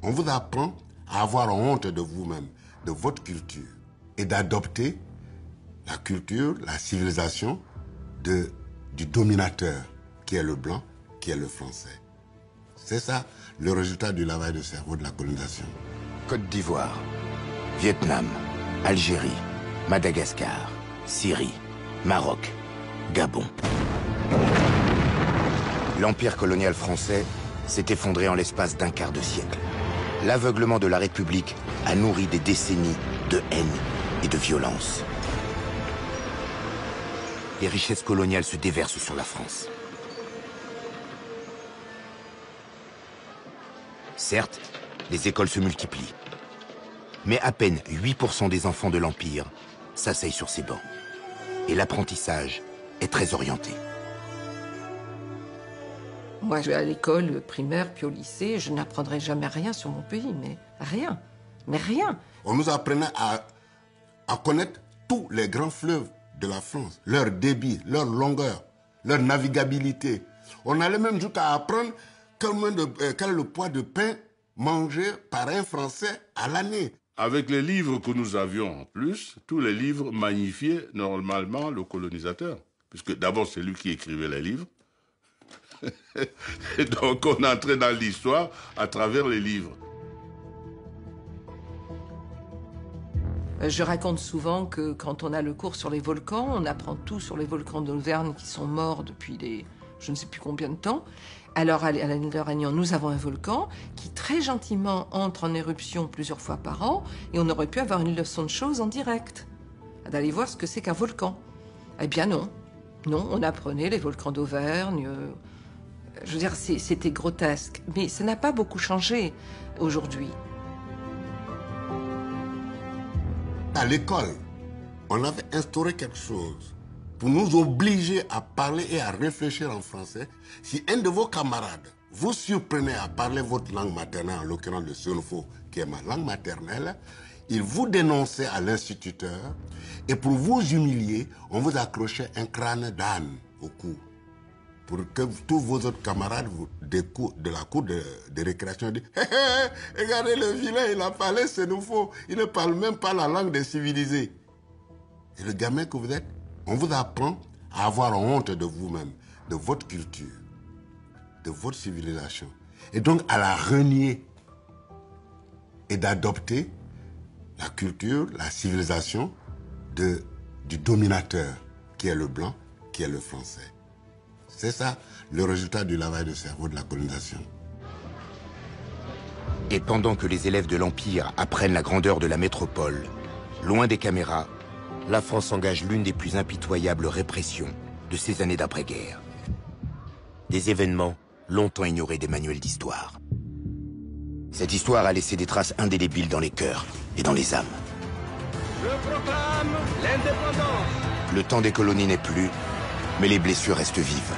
On vous apprend à avoir honte de vous-même, de votre culture, et d'adopter la culture, la civilisation du dominateur, qui est le blanc, qui est le français. C'est ça le résultat du lavage de cerveau de la colonisation. Côte d'Ivoire, Vietnam, Algérie, Madagascar, Syrie, Maroc, Gabon. L'empire colonial français s'est effondré en l'espace d'un quart de siècle. L'aveuglement de la République a nourri des décennies de haine et de violence. Les richesses coloniales se déversent sur la France. Certes, les écoles se multiplient. Mais à peine 8% des enfants de l'Empire s'asseyent sur ces bancs. Et l'apprentissage est très orienté. Moi, je vais à l'école primaire, puis au lycée, je n'apprendrai jamais rien sur mon pays, mais rien. Mais rien. On nous apprenait à connaître tous les grands fleuves de la France, leur débit, leur longueur, leur navigabilité. On allait même jusqu'à apprendre quel est le poids de pain mangé par un Français à l'année. Avec les livres que nous avions en plus, tous les livres magnifiaient normalement le colonisateur. Puisque d'abord, c'est lui qui écrivait les livres. Et donc, on entrait dans l'histoire à travers les livres. Je raconte souvent que quand on a le cours sur les volcans, on apprend tout sur les volcans d'Auvergne qui sont morts depuis je ne sais plus combien de temps. Alors, à l'île de Réunion, nous avons un volcan qui, très gentiment, entre en éruption plusieurs fois par an, et on aurait pu avoir une leçon de choses en direct, d'aller voir ce que c'est qu'un volcan. Eh bien non. Non, on apprenait les volcans d'Auvergne. Je veux dire, c'était grotesque. Mais ça n'a pas beaucoup changé aujourd'hui. À l'école, on avait instauré quelque chose pour nous obliger à parler et à réfléchir en français. Si un de vos camarades vous surprenait à parler votre langue maternelle, en l'occurrence le Senufo, qui est ma langue maternelle, il vous dénonçait à l'instituteur et pour vous humilier, on vous accrochait un crâne d'âne au cou. Pour que tous vos autres camarades de la cour de récréation disent « Hé, hé, regardez le vilain, il a parlé Senufo, il ne parle même pas la langue des civilisés. » Et le gamin que vous êtes, on vous apprend à avoir honte de vous-même, de votre culture, de votre civilisation. Et donc à la renier et d'adopter la culture, la civilisation du dominateur, qui est le blanc, qui est le français. C'est ça le résultat du lavage de cerveau de la colonisation. Et pendant que les élèves de l'Empire apprennent la grandeur de la métropole, loin des caméras, la France engage l'une des plus impitoyables répressions de ces années d'après-guerre. Des événements longtemps ignorés des manuels d'histoire. Cette histoire a laissé des traces indélébiles dans les cœurs et dans les âmes. Je proclame l'indépendance. Le temps des colonies n'est plus, mais les blessures restent vives.